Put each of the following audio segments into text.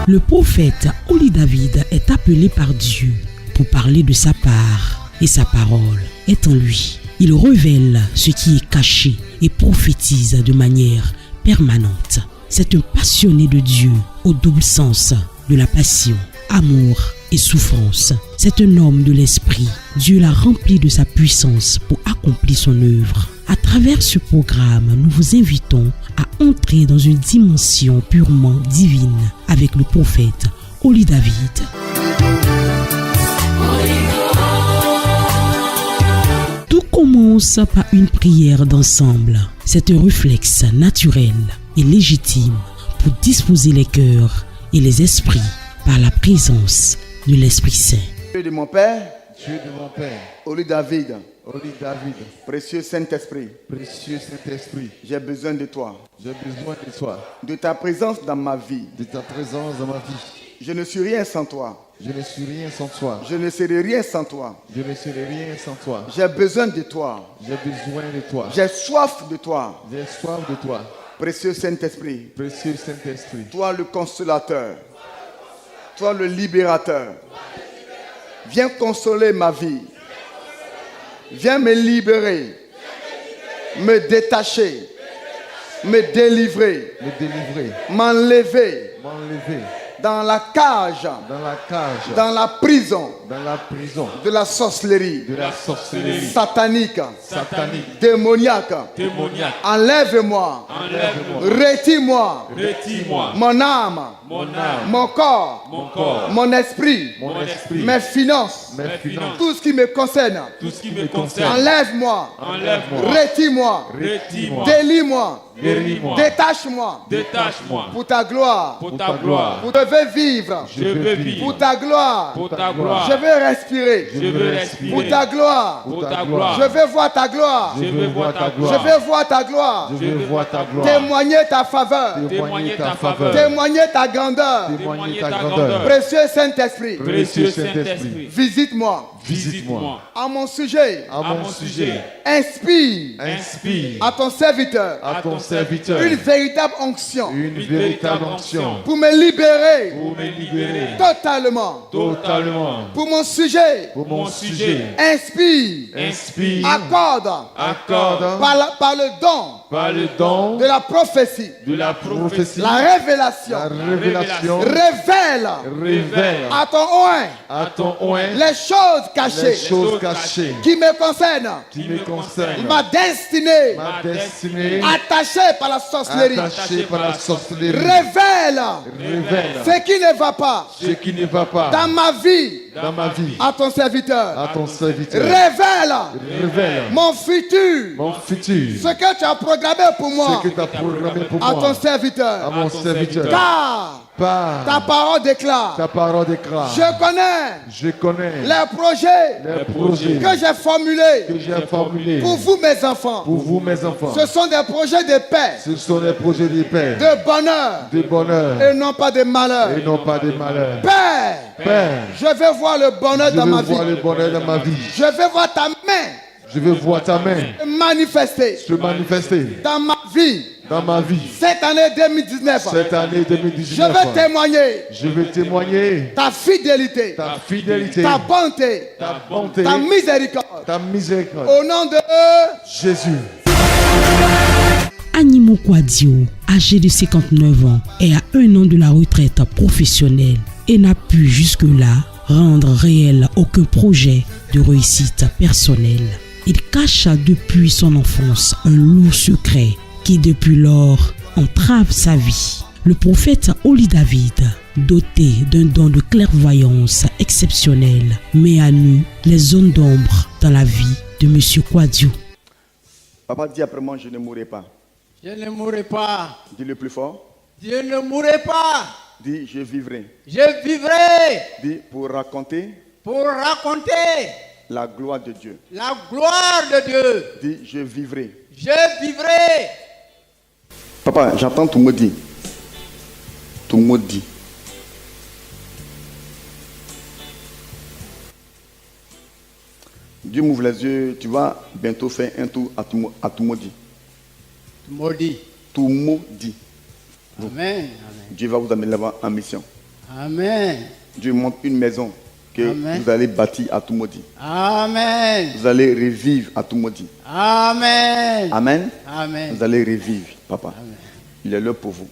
Le prophète Oli David est appelé par Dieu pour parler de sa part et sa parole est en lui. Il révèle ce qui est caché et prophétise de manière permanente. C'est un passionné de Dieu au double sens de la passion, amour et souffrance. C'est un homme de l'esprit. Dieu l'a rempli de sa puissance pour accomplir son œuvre. À travers ce programme, nous vous invitons à entrer dans une dimension purement divine avec le prophète Oli David. Tout commence par une prière d'ensemble. C'est un réflexe naturel et légitime pour disposer les cœurs et les esprits par la présence de l'Esprit Saint. Dieu de mon Père, Dieu de mon Père, Oli David, précieux Saint-Esprit, j'ai besoin de toi, j'ai besoin de toi, de ta présence dans ma vie. de ta présence dans ma vie. Je ne suis rien sans toi, Je ne suis rien sans toi, je ne serai rien sans toi. je ne serai rien sans toi. J'ai besoin de toi, J'ai besoin de toi, j'ai soif de toi, j'ai soif de toi, précieux Saint-Esprit. précieux Saint-Esprit. Toi le consolateur, toi le libérateur. Viens consoler ma vie. Viens me libérer, me détacher, me délivrer, Me délivrer, m'enlever m'enlever dans la cage, dans la cage, dans la prison dans la prison de la sorcellerie de la sorcellerie satanique, satanique, démoniaque. démoniaque. Enlève-moi, enlève-moi, retire-moi Retire-moi mon âme, mon âme, mon corps, mon corps, mon esprit, mon esprit, mes finances, mes finances, tout ce qui me concerne. tout ce qui me concerne. Enlève-moi, Enlève-moi, retire-moi, retire-moi, délie-moi, guéris-moi, détache-moi détache-moi pour ta gloire. pour ta gloire. Je veux vivre Je veux vivre pour ta gloire. pour ta gloire. Je veux respirer Je veux respirer pour ta gloire. pour ta gloire. Je veux voir ta gloire. Je veux voir ta Je gloire. veux voir ta gloire. je veux voir ta gloire, Témoigner ta faveur. Témoigner ta faveur. Témoigner ta grandeur. témoigner ta grandeur. Précieux Saint-Esprit, Précieux Saint-Esprit, visite-moi. visite-moi. À mon sujet, À mon sujet, inspire inspire à ton serviteur à ton serviteur une véritable onction une véritable onction pour me libérer Pour me libérer totalement. totalement. Pour mon sujet, pour mon sujet. inspire, Inspire, accorde accorde par le don par le don de la prophétie, de la prophétie, la révélation, la révélation, révèle révèle à ton oint à ton oint les choses cachées les choses cachées qui me concernent, qui me concernent, ma destinée ma destinée attachée par la sorcellerie. attachée par la sorcellerie. Révèle Révèle ce qui ne va pas ce qui ne va pas dans ma vie dans ma vie à ton serviteur. à ton serviteur. Révèle Révèle mon futur, mon futur, ce que tu as programmé pour moi ce que tu as programmé pour à ton moi, serviteur. à mon serviteur. Car Par ta parole déclare, ta parole déclare, je je connais les projets les projets que j'ai formulés que j'ai formulés pour vous mes enfants. pour vous, mes enfants. Ce sont des projets de paix, Ce sont des projets de paix, de bonheur de bonheur et non pas de malheur. et non pas de malheur. Père, Père, je veux voir le bonheur je dans ma veux voir vie. le bonheur dans ma vie. Je veux voir ta main Je veux voir ta main manifester se manifester dans ma vie. dans ma vie. Cette année 2019, Cette année je 2019, veux témoigner je veux témoigner ta fidélité, ta fidélité, ta bonté, ta bonté, ta miséricorde. ta miséricorde. Au nom de Jésus. Animo Kwadio, âgé de 59 ans, est à un an de la retraite professionnelle et n'a pu jusque-là rendre réel aucun projet de réussite personnelle. Il cache depuis son enfance un lourd secret qui depuis lors entrave sa vie. Le prophète Oli David, doté d'un don de clairvoyance exceptionnel, met à nu les zones d'ombre dans la vie de M. Kwadio. Papa dit après moi, je ne mourrai pas. Je ne mourrai pas. Dis le plus fort. Je ne mourrai pas. Dis je vivrai. Je vivrai Dis pour raconter pour raconter la gloire de Dieu. la gloire de Dieu. Dis je vivrai. Je vivrai. Papa, j'entends tout maudit. Tout maudit. Dieu m'ouvre les yeux, tu vas bientôt faire un tour à tout maudit. Maudit. Tout maudit. Amen. Amen. Dieu va vous amener là-bas en mission. Amen. Dieu montre une maison que Amen. vous allez bâtir à tout maudit. Amen. Vous allez revivre à tout maudit. Amen. Amen. Amen. Vous allez revivre, papa. Amen. Il est l'heure pour vous.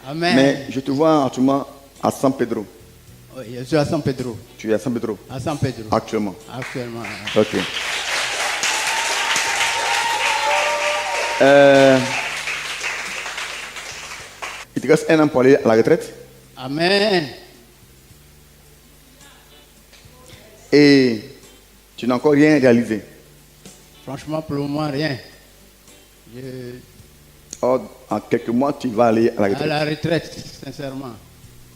Amen. Mais je te vois actuellement à San Pedro. Oui, je suis à San Pedro. Tu es à San Pedro À San Pedro. actuellement. Actuellement. Ok. Il te reste un an pour aller à la retraite. Amen. Et tu n'as encore rien réalisé. Franchement, pour le moment, rien. Je... Or, en quelques mois, tu vas aller à la À retraite. la retraite, sincèrement.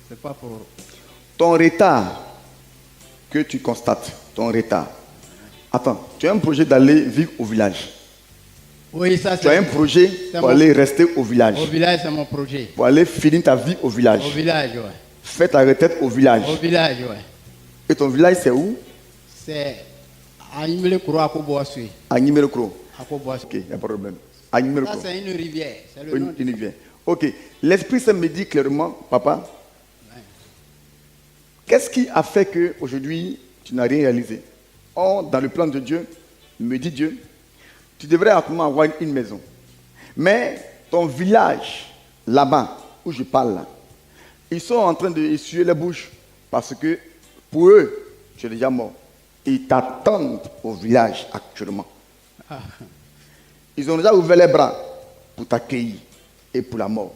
C'est pas pour. Ton retard que tu constates, ton retard. Attends, tu as un projet d'aller vivre au village. Oui, ça Tu as un c'est. projet C'est pour mon- aller rester au village. Au village, c'est mon projet. Pour aller finir ta vie au village. Au village, ouais. Fais ta retraite au village. Au village, ouais. Et ton village, c'est où? C'est à Nimele Kuro à Koboasui. À Nimelokro. À Koboasui. Ok, il n'y a pas de problème. À Nimelokro. Ça, c'est une rivière. C'est le nom. Une rivière. Ok. L'Esprit Saint me dit clairement, papa, qu'est-ce qui a fait qu'aujourd'hui, tu n'as rien réalisé? Or, dans le plan de Dieu, me dit Dieu, tu devrais actuellement avoir une maison. Mais ton village, là-bas, où je parle, là, ils sont en train d'essuyer les bouches parce que pour eux, tu es déjà mort. Ils t'attendent au village actuellement. Ils ont déjà ouvert les bras pour t'accueillir et pour la mort.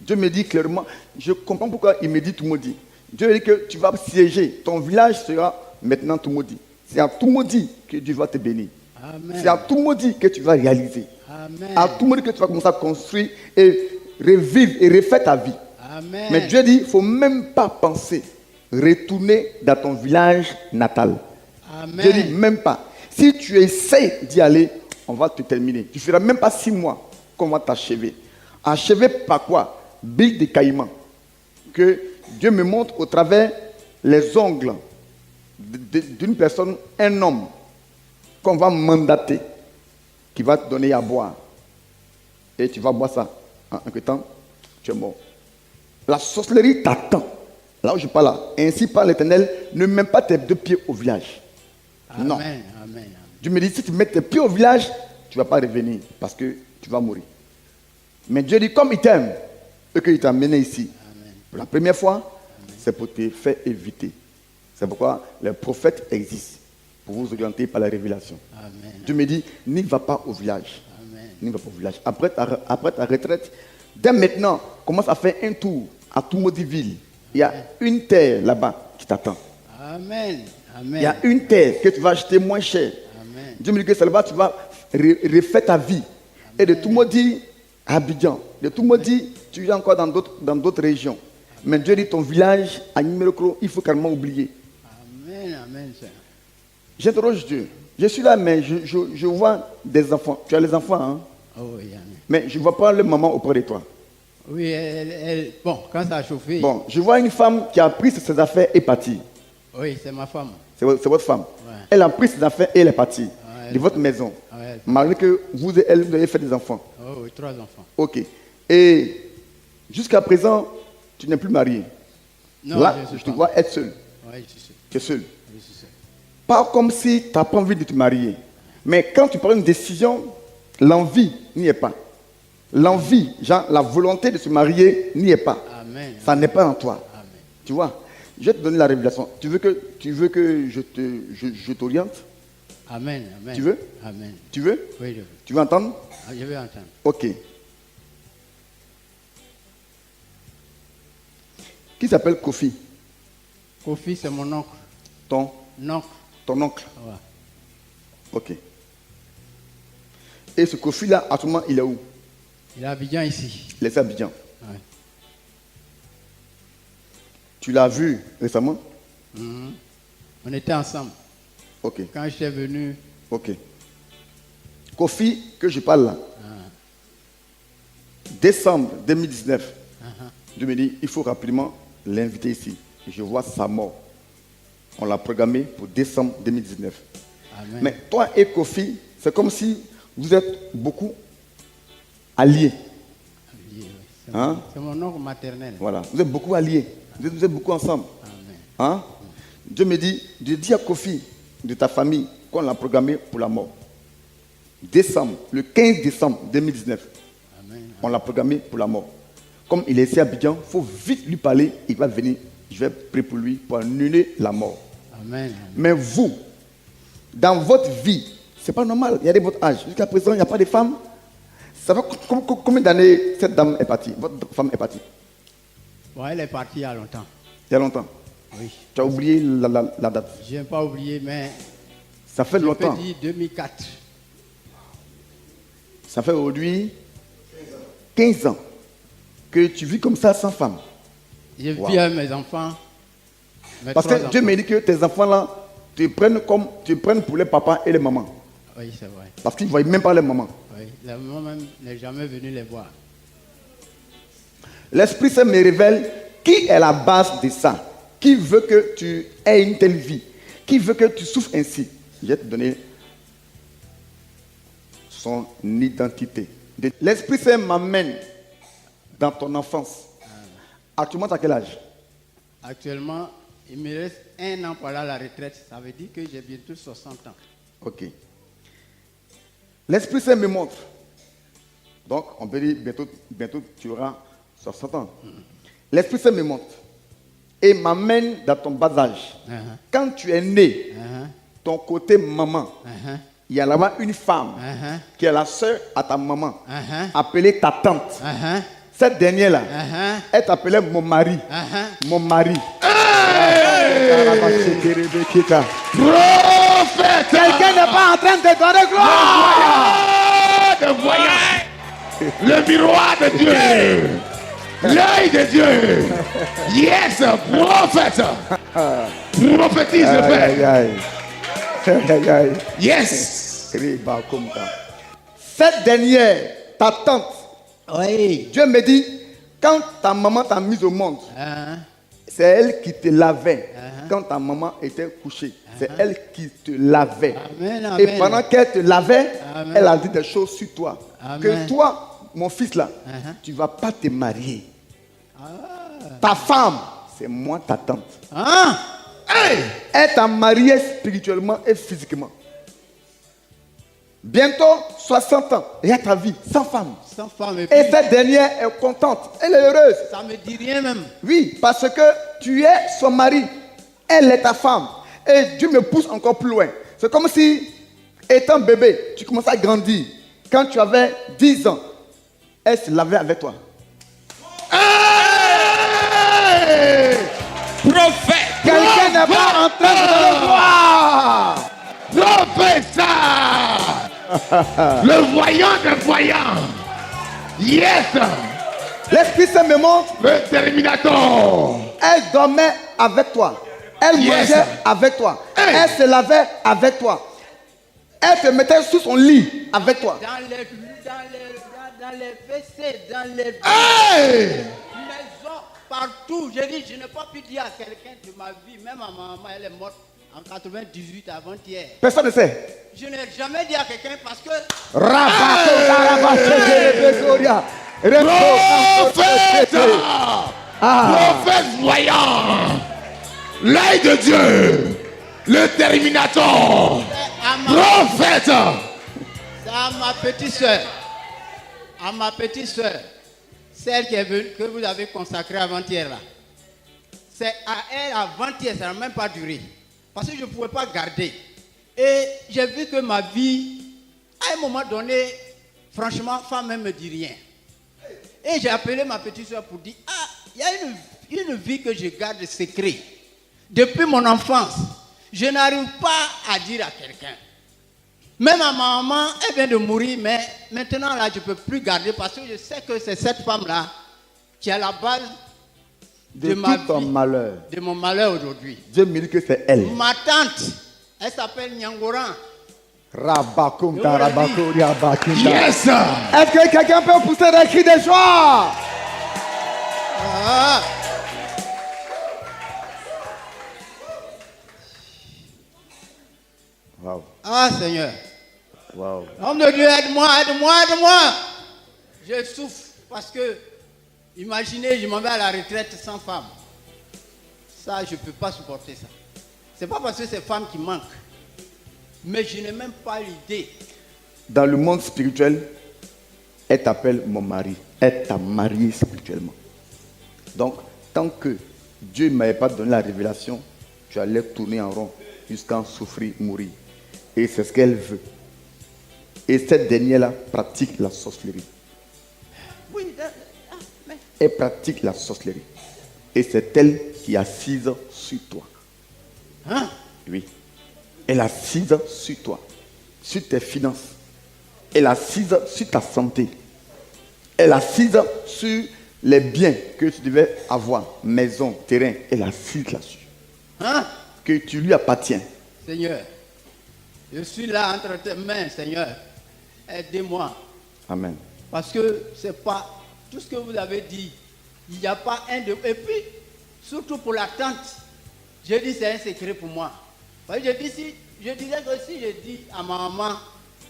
Dieu me dit clairement, je comprends pourquoi il me dit tout maudit. Dieu dit que tu vas siéger, ton village sera maintenant tout maudit. C'est à tout maudit que Dieu va te bénir. Amen. C'est à tout maudit que tu vas réaliser. Amen. À tout maudit que tu vas commencer à construire et revivre et refaire ta vie. Amen. Mais Dieu dit, il ne faut même pas penser retourner dans ton village natal. Amen. Dieu dit même pas. Si tu essaies d'y aller, on va te terminer. Tu ne feras même pas 6 mois qu'on va t'achever. Achever par quoi? Bill de caïman. Que Dieu me montre au travers les ongles d'une personne, un homme, qu'on va mandater, qui va te donner à boire. Et tu vas boire ça. En un temps, tu es mort. La sorcellerie t'attend. Là où je parle là. Ainsi par l'Éternel, ne mets pas tes 2 pieds au village. Amen. Non. Amen. Amen. Dieu me dit, si tu mets tes pieds au village, tu ne vas pas revenir parce que tu vas mourir. Mais Dieu dit, comme il t'aime et qu'il t'a amené ici, pour la première fois, c'est pour te faire éviter. C'est pourquoi les prophètes existent, pour vous orienter par la révélation. Amen. Dieu me dit, n'y va pas au village. Amen. N'y va pas au village. Après ta retraite, dès maintenant, commence à faire un tour à tout Maudiville. Il y a une terre là-bas qui t'attend. Amen. Il y a Amen. une terre que tu vas acheter moins cher. Amen. Dieu me dit que c'est là-bas que tu vas refaire ta vie. Et de tout maudit à Abidjan, de tout maudit, tu es encore dans d'autres régions. Mais Dieu dit ton village à Nimelokro, il faut carrément oublier. Amen. Amen. Seigneur. J'interroge Dieu. Je suis là, mais je vois des enfants. Tu as les enfants, hein? Oh, oui, amen. Mais je ne vois pas leur maman auprès de toi. Oui, bon, quand ça a chauffé. Bon, je vois une femme qui a pris ses affaires et est partie. Oui, c'est ma femme. C'est votre femme. Ouais. Elle a pris ses affaires et elle est partie Ouais, de votre maison. Ouais. Malgré que vous et elle, vous avez fait des enfants. Oh, oui, 3 enfants. Ok. Et jusqu'à présent, tu n'es plus marié. Non, Là, je je suis te pas. vois être seul. Oui, je suis sûr. Tu es seul. Je suis sûr. Pas comme si tu n'as pas envie de te marier. Mais quand tu prends une décision, l'envie n'y est pas. L'envie, genre la volonté de se marier n'y est pas. Amen. Ça n'est pas en toi. Amen. Tu vois, je vais te donner la révélation. Tu veux que je t'oriente? Amen. Amen. Tu veux? Amen. Tu veux? Oui, je veux. Tu veux entendre? Ah, je vais entendre. Ok. Qui s'appelle Kofi? Kofi, c'est mon oncle. Ton oncle. Ouais. Ok. Et ce Kofi-là, à ce moment, il est où? Il est à Abidjan ici. Il est à Abidjan. Ouais. Tu l'as vu récemment? Mhm. On était ensemble. Ok. Quand j'étais venu, Ok. Kofi, que je parle là, ah, décembre 2019, ah, Dieu me dit, il faut rapidement l'inviter ici. Je vois sa mort. On l'a programmé pour décembre 2019. amen. Mais toi et Kofi, c'est comme si vous êtes beaucoup alliés. Oui, oui. Hein? C'est mon oncle maternel. Voilà. Vous êtes beaucoup alliés. Vous êtes beaucoup ensemble. Amen. Hein? Dieu me dit, de dire à Kofi de ta famille qu'on l'a programmé pour la mort. Décembre, le 15 décembre 2019, Amen. on l'a programmé pour la mort. Comme il est ici à Abidjan, il faut vite lui parler, il va venir, je vais prier pour lui pour annuler la mort. Amen. Mais vous, dans votre vie, c'est pas normal, il y a de votre âge. Jusqu'à présent, il n'y a pas de femmes. Ça fait combien d'années cette dame est partie, votre femme est partie? Bon, elle est partie il y a longtemps. Il y a longtemps. Oui. Tu as oublié la date. Je n'ai pas oublié, mais Ça fait je longtemps. peux dire 2004. Ça fait aujourd'hui 15 ans que tu vis comme ça sans femme. Je Wow. vis avec mes enfants. Mes Parce trois que Dieu enfants. me dit que tes enfants-là, tu prennent pour les papas et les mamans. Oui, c'est vrai. Parce qu'ils ne voient même pas les mamans. Oui. La maman même n'est jamais venue les voir. L'Esprit Saint me révèle qui est la base de ça. Qui veut que tu aies une telle vie. Qui veut que tu souffres ainsi. Je vais te donner son identité. L'Esprit Saint m'amène dans ton enfance. Actuellement, tu as quel âge? Actuellement, il me reste 1 an pour aller à la retraite. Ça veut dire que j'ai bientôt 60 ans. Ok. L'Esprit Saint me montre. Donc, on peut dire bientôt tu auras 60 ans. L'Esprit Saint me montre. Et m'amène dans ton bas âge. Quand tu es né, ton côté maman, il y a là-bas une femme qui est la sœur à ta maman, appelée ta tante. Cette dernière-là, elle t'appelait mon mari. Mon mari. Prophète. Quelqu'un n'est pas en train de te donner gloire. Le voyant. Le miroir de Dieu. L'œil de Dieu. Yes, prophète. Prophétise le Père. Aïe, aïe. Aïe, aïe. Yes. Cette dernière, ta tante, Oui. Dieu me dit, quand ta maman t'a mise au monde, c'est elle qui te lavait. Quand ta maman était couchée, c'est elle qui te lavait. Amen, Et amen. pendant qu'elle te lavait, Amen. elle a dit des choses sur toi. Amen. Que toi, mon fils là, tu ne vas pas te marier. Ta femme, c'est moi ta tante. Ah! Hey! Elle t'a marié spirituellement et physiquement. Bientôt 60 ans, il y a ta vie sans femme. Sans femme et Et puis, cette dernière est contente, elle est heureuse. ça me dit rien même. Oui, parce que tu es son mari, elle est ta femme. Et Dieu me pousse encore plus loin. C'est comme si, étant bébé, tu commençais à grandir. Quand tu avais 10 ans, elle se lavait avec toi. Hey! Prophète. Quelqu'un n'est pas en train de le voir. Professeur. Le voyant des voyants. Yes. L'Esprit Saint me montre, Le Terminator. elle dormait avec toi. Elle Yes. mangeait avec toi. Hey. Elle se lavait avec toi. Elle te mettait sous son lit avec toi. Dans les WC, dans les Hey! maisons, partout. Je dis, je n'ai pas pu dire à quelqu'un de ma vie, même à ma maman, elle est morte en 98 avant-hier. Personne ne sait. Je n'ai jamais dit à quelqu'un parce que Prophète. Prophète voyant. L'œil de Dieu. Le Terminator. Prophète. c'est à ma petite soeur, celle qui est venue, que vous avez consacrée avant-hier là. C'est à elle avant-hier, ça n'a même pas duré. Parce que je ne pouvais pas garder. Et j'ai vu que ma vie, à un moment donné, franchement, femme même me dit rien. Et j'ai appelé ma petite soeur pour dire, ah, il y a une vie que je garde secret. Depuis mon enfance, je n'arrive pas à dire à quelqu'un. Même ma maman, elle vient de mourir, mais maintenant là, je ne peux plus garder parce que je sais que c'est cette femme-là qui est à la base De ma tout ton vie, malheur. de mon malheur aujourd'hui. Dieu me dit que c'est elle. Ma tante, elle s'appelle Nyangoran. Rabakumta, rabakuria, bakinta. Yes. Est-ce que quelqu'un peut pousser des cris de joie? Ah. Wow. Ah Seigneur, Wow. homme de Dieu, aide-moi, aide-moi, aide-moi. Je souffre parce que, imaginez, je m'en vais à la retraite sans femme. Ça, je ne peux pas supporter ça. C'est pas parce que c'est femmes qui manquent. Mais je n'ai même pas l'idée. Dans le monde spirituel, elle t'appelle mon mari. Elle t'a marié spirituellement. Donc, tant que Dieu ne m'avait pas donné la révélation, tu allais tourner en rond jusqu'à en souffrir, mourir. Et c'est ce qu'elle veut. Et cette dernière-là pratique la sorcellerie. Oui, mais... Elle pratique la sorcellerie. Et c'est elle qui est assise sur toi. Hein? Oui. Elle est assise sur toi, sur tes finances. Elle est assise sur ta santé. Elle est assise sur les biens que tu devais avoir, maison, terrain. Elle est assise là-dessus. Hein? Que tu lui appartiens. Seigneur, je suis là entre tes mains, Seigneur. Aidez-moi. Amen. Parce que c'est pas tout ce que vous avez dit. Il n'y a pas un de... Et puis, surtout pour la tante, je dis c'est un secret pour moi. Parce que je disais que si je dis à ma maman,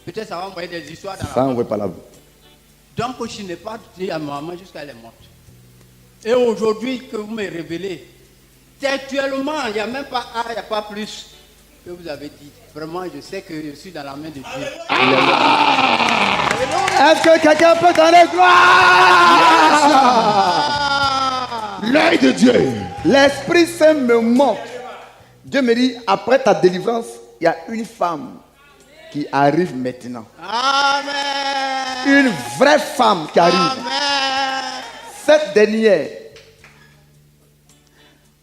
peut-être ça va envoyer des histoires dans Ça, on ne voit pas la vie. Donc, je n'ai pas dit à ma maman jusqu'à elle est morte. Et aujourd'hui, que vous me révélez, textuellement, il n'y a même pas A, il n'y a pas plus que vous avez dit. Vraiment, je sais que je suis dans la main de Dieu. Est-ce que quelqu'un peut donner gloire? L'œil de Dieu. L'Esprit Saint me montre. Dieu me dit, après ta délivrance, il y a une femme qui arrive maintenant. Amen. Une vraie femme qui arrive. Amen. Cette dernière,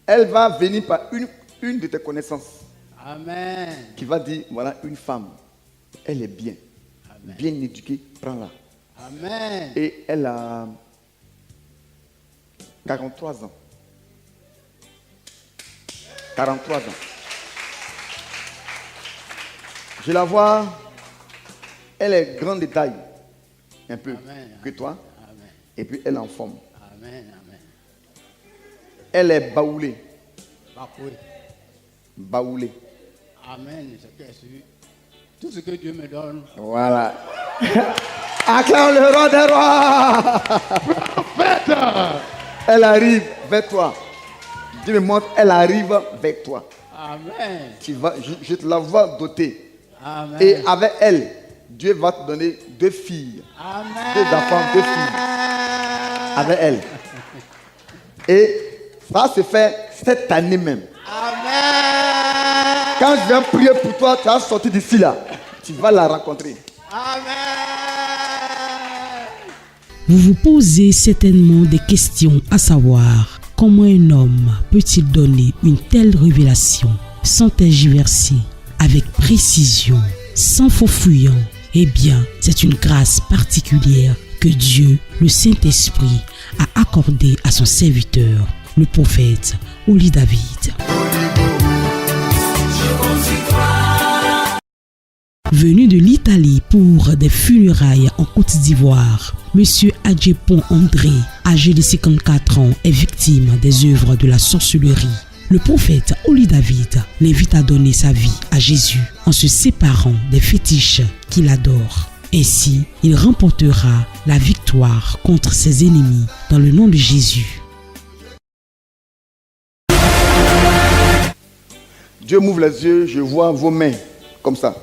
elle va venir par une de tes connaissances Amen. qui va dire, voilà une femme, elle est bien, Amen. bien éduquée, prends-la. Amen. Et elle a 43 ans. 43 ans. Je la vois, elle est grande de taille, un peu Amen. que toi, Amen. et puis elle est en forme. Amen. Amen. Elle est baoulée, Bapoué. baoulée. Amen. C'est que tout ce que Dieu me donne. Voilà. Acclame le roi des rois. Elle arrive vers toi. Dieu me montre, elle arrive vers toi. Amen. Je te la vois dotée. Amen. Et avec elle, Dieu va te donner 2 filles. Amen. 2 enfants, 2 filles. Avec elle. Et ça se fait cette année même. Amen. Quand je viens prier pour toi, tu vas sortir d'ici là. Tu vas la rencontrer. Amen. Vous vous posez certainement des questions à savoir comment un homme peut-il donner une telle révélation sans tergiverser, avec précision, sans faux fuyant. Eh bien, c'est une grâce particulière que Dieu, le Saint-Esprit, a accordée à son serviteur, le prophète Oli David. Venu de l'Italie pour des funérailles en Côte d'Ivoire, Monsieur Adjepon André, âgé de 54 ans, est victime des œuvres de la sorcellerie. Le prophète Oli David l'invite à donner sa vie à Jésus en se séparant des fétiches qu'il adore. Ainsi, il remportera la victoire contre ses ennemis dans le nom de Jésus. Dieu m'ouvre les yeux, je vois vos mains comme ça,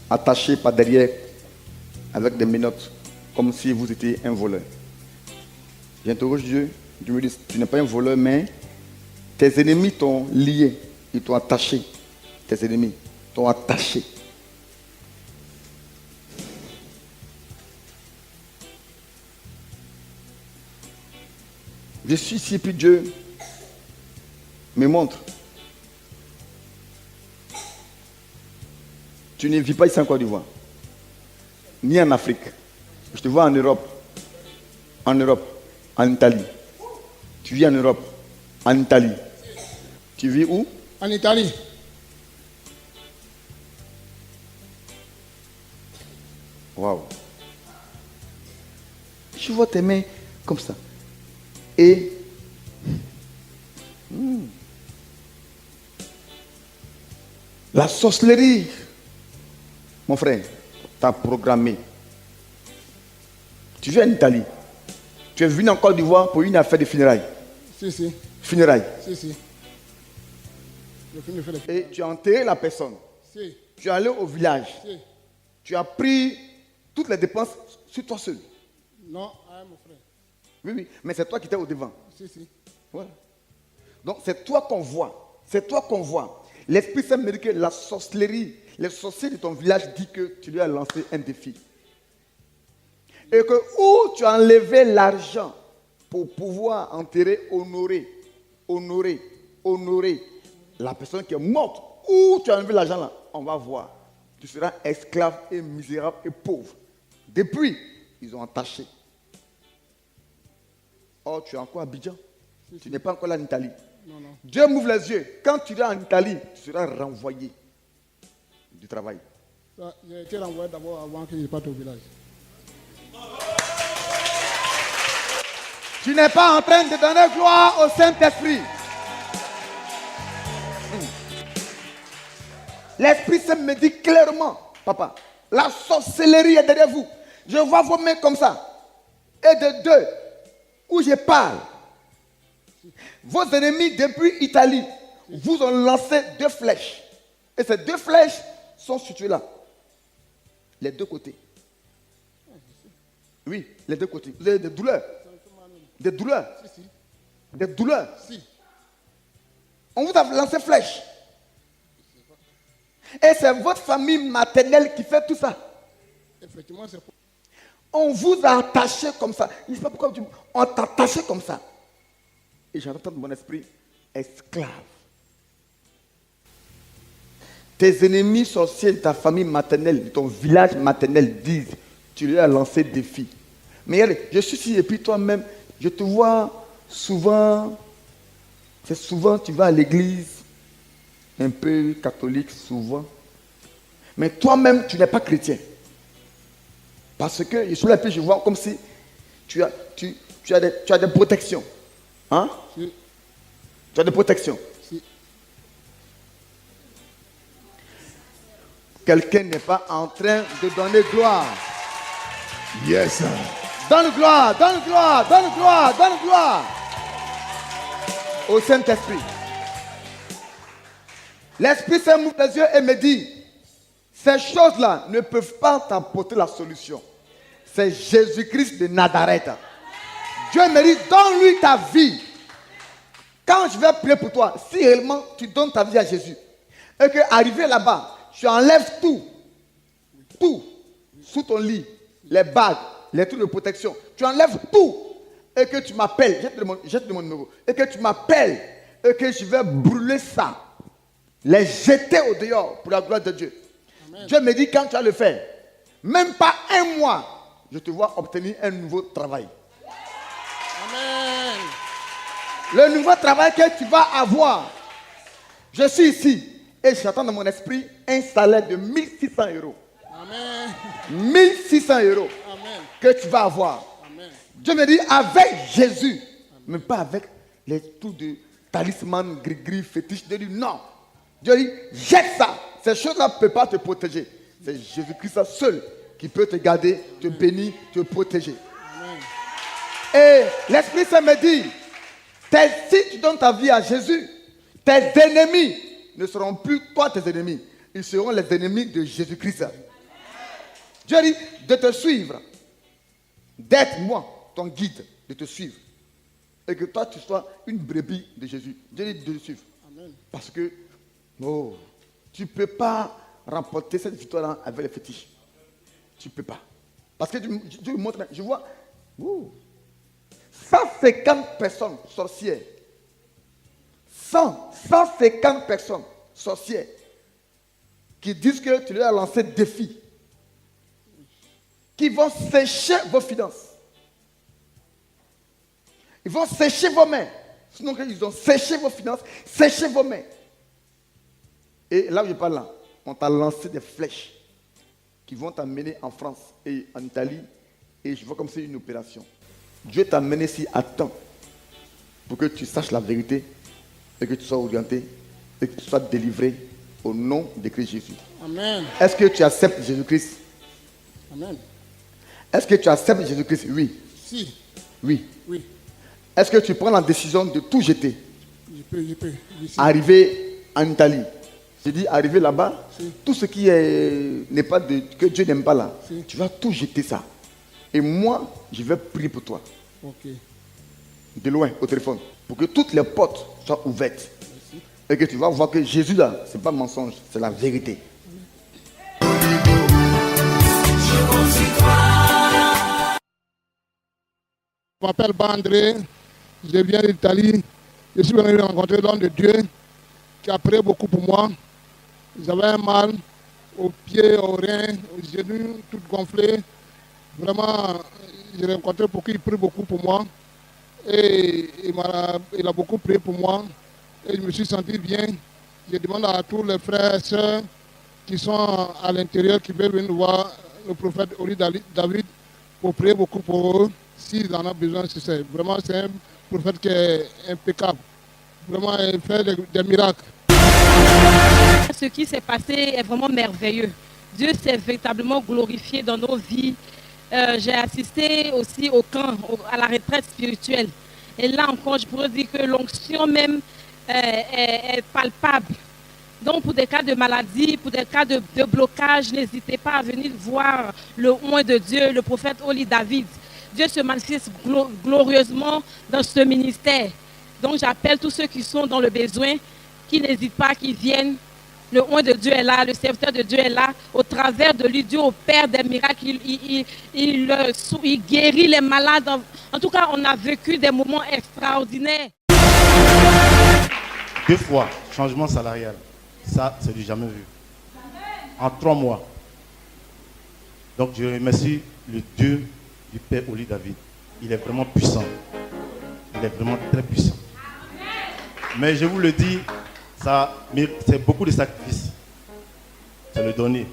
attachées par derrière avec des menottes, comme si vous étiez un voleur. J'interroge Dieu, Dieu me dit, tu n'es pas un voleur, mais tes ennemis t'ont lié, ils t'ont attaché. Tes ennemis t'ont attaché. Je suis ici, puis Dieu me montre. Tu ne vis pas ici en Côte d'Ivoire, ni en Afrique. Je te vois en Europe, en Italie. Tu vis en Europe, en Italie. Tu vis où? En Italie. Waouh. Je vois tes mains comme ça. Et la sorcellerie, mon frère, t'a programmé. Tu vis en Italie. Tu es venu en Côte d'Ivoire pour une affaire de funérailles. Si, si. Funérailles. Si, si. Je finis de faire les et tu as enterré la personne. Si, Tu es allé au village. si. Tu as pris toutes les dépenses sur toi seul. Non, ah, mon frère. Oui, oui, mais c'est toi qui étais au devant. Si, si. Voilà. Donc c'est toi qu'on voit. C'est toi qu'on voit. L'Esprit Saint me dit que la sorcellerie, les sorciers de ton village disent que tu lui as lancé un défi. Et que où tu as enlevé l'argent pour pouvoir enterrer, honorer la personne qui est morte, où tu as enlevé l'argent là, on va voir. Tu seras esclave et misérable et pauvre. Depuis, ils ont entaché. Oh, tu es encore à Abidjan. Tu n'es pas encore là en Italie. Non, non. Dieu m'ouvre les yeux. Quand tu iras en Italie, tu seras renvoyé du travail. Ça, j'ai été renvoyé d'abord avant que je parte au village. Tu n'es pas en train de donner gloire au Saint-Esprit. L'Esprit Saint me dit clairement, papa, la sorcellerie est derrière vous. Je vois vos mains comme ça. Et de deux, où je parle, vos ennemis depuis Italie vous ont lancé 2 flèches. Et ces 2 flèches sont situées là. Les 2 côtés. Oui, les 2 côtés. Vous avez des douleurs. Des douleurs. Si, si. Des douleurs. Si. On vous a lancé flèche. Et c'est votre famille maternelle qui fait tout ça. Effectivement, c'est pour... On vous a attaché comme ça. Je ne sais pas pourquoi on t'a attaché comme ça. Et j'entends dans mon esprit, esclave. Tes ennemis sorciers de ta famille maternelle, de ton village maternel disent, tu lui as lancé des défi. Mais regardez, je suis ici et puis toi-même, je te vois souvent, c'est souvent tu vas à l'église, un peu catholique souvent. Mais toi-même, tu n'es pas chrétien. Parce que je suis là et je vois comme si tu as des protections. Hein? Si. Tu as des protections. Si. Quelqu'un n'est pas en train de donner gloire. Yes, sir. Donne gloire, donne gloire, donne gloire, donne gloire au Saint-Esprit. L'Esprit Saint m'ouvre les yeux et me dit, ces choses-là ne peuvent pas t'apporter la solution. C'est Jésus-Christ de Nazareth. Dieu me dit, donne-lui ta vie. Quand je vais prier pour toi, si réellement tu donnes ta vie à Jésus, et qu'arrivé là-bas, tu enlèves tout, sous ton lit, les bagues, les trucs de protection, tu enlèves tout, et que tu m'appelles, jette mon numéro, et que tu m'appelles, et que je vais brûler ça, les jeter au dehors pour la gloire de Dieu. Amen. Dieu me dit, quand tu vas le faire, même pas un mois, je te vois obtenir un nouveau travail. Amen. Le nouveau travail que tu vas avoir, je suis ici et j'attends dans mon esprit un salaire de 1600 euros. Amen. 1600 euros Amen. que tu vas avoir. Amen. Dieu me dit avec Jésus, mais pas avec les trucs de talisman, gris-gris, fétiche. Dieu dit non. Dieu dit jette ça. Ces choses-là ne peuvent pas te protéger. C'est Jésus-Christ seul qui peut te garder, te bénir, te protéger. Amen. Et l'Esprit Saint me dit, si tu donnes ta vie à Jésus, tes ennemis ne seront plus toi tes ennemis. Ils seront les ennemis de Jésus-Christ. Dieu dit de te suivre, d'être moi, ton guide, de te suivre. Et que toi tu sois une brebis de Jésus. Dieu dit de te suivre. Amen. Parce que tu ne peux pas remporter cette victoire avec les fétiches. Tu ne peux pas. Parce que Dieu me montre, je vois 150 personnes sorcières. 150 personnes sorcières qui disent que tu leur as lancé des défis. Qui vont sécher vos finances. Ils vont sécher vos mains. Sinon, ils ont séché vos finances, séché vos mains. Et là où je parle là, on t'a lancé des flèches qui vont t'amener en France et en Italie. Et je vois comme c'est une opération. Dieu t'a amené ici à temps pour que tu saches la vérité et que tu sois orienté et que tu sois délivré au nom de Christ Jésus. Amen. Est-ce que tu acceptes Jésus-Christ? Amen. Est-ce que tu acceptes Jésus-Christ? Oui. Si. Oui. Oui. Est-ce que tu prends la décision de tout jeter? Je peux. Oui, si. Arriver en Italie. J'ai dit, arrivé là-bas, tout ce qui n'est pas que Dieu n'aime pas là, tu vas tout jeter ça. Et moi, je vais prier pour toi. Ok. De loin, au téléphone. Pour que toutes les portes soient ouvertes. Et que tu vas voir que Jésus là, ce n'est pas mensonge, c'est la vérité. Je m'appelle Bandré, je viens d'Italie. Je suis venu rencontrer l'homme de Dieu qui a prié beaucoup pour moi. J'avais un mal aux pieds, aux reins, aux genoux, tout gonflé. Vraiment, j'ai rencontré pour qu'il prie beaucoup pour moi. Et il a beaucoup prié pour moi. Et je me suis senti bien. Je demande à tous les frères et sœurs qui sont à l'intérieur, qui veulent venir voir le prophète Oli David pour prier beaucoup pour eux. S'ils en ont besoin, vraiment c'est un prophète qui est impeccable. Vraiment, il fait des miracles. Ce qui s'est passé est vraiment merveilleux. Dieu s'est véritablement glorifié dans nos vies. J'ai assisté aussi au camp, à la retraite spirituelle. Et là encore, je pourrais dire que l'onction même est palpable. Donc pour des cas de maladie, pour des cas de blocage, n'hésitez pas à venir voir le oint de Dieu, le prophète Oli David. Dieu se manifeste glorieusement dans ce ministère. Donc j'appelle tous ceux qui sont dans le besoin, qui n'hésitent pas, qui viennent. Le oint de Dieu est là, le serviteur de Dieu est là. Au travers de lui, Dieu opère des miracles. Il guérit les malades. En tout cas, on a vécu des moments extraordinaires. 2 fois, changement salarial. Ça, c'est du jamais vu. En 3 mois. Donc, je remercie le Dieu du Père Oli David. Il est vraiment puissant. Il est vraiment très puissant. Mais je vous le dis, c'est beaucoup de sacrifices. C'est le donner.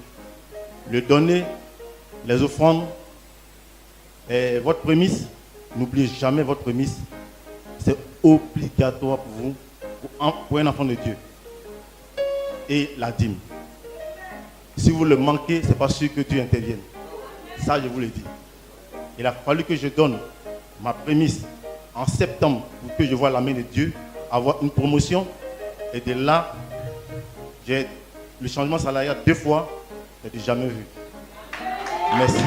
Le donner, les offrandes, et votre prémisse, n'oubliez jamais votre prémisse. C'est obligatoire pour vous, pour un enfant de Dieu. Et la dîme. Si vous le manquez, c'est pas sûr que Dieu intervienne. Ça, je vous le dis. Il a fallu que je donne ma prémisse en septembre pour que je voie la main de Dieu, avoir une promotion. Et de là, j'ai le changement salarial 2 fois, je n'ai jamais vu. Merci.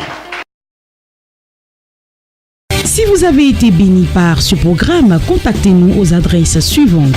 Si vous avez été béni par ce programme, contactez-nous aux adresses suivantes.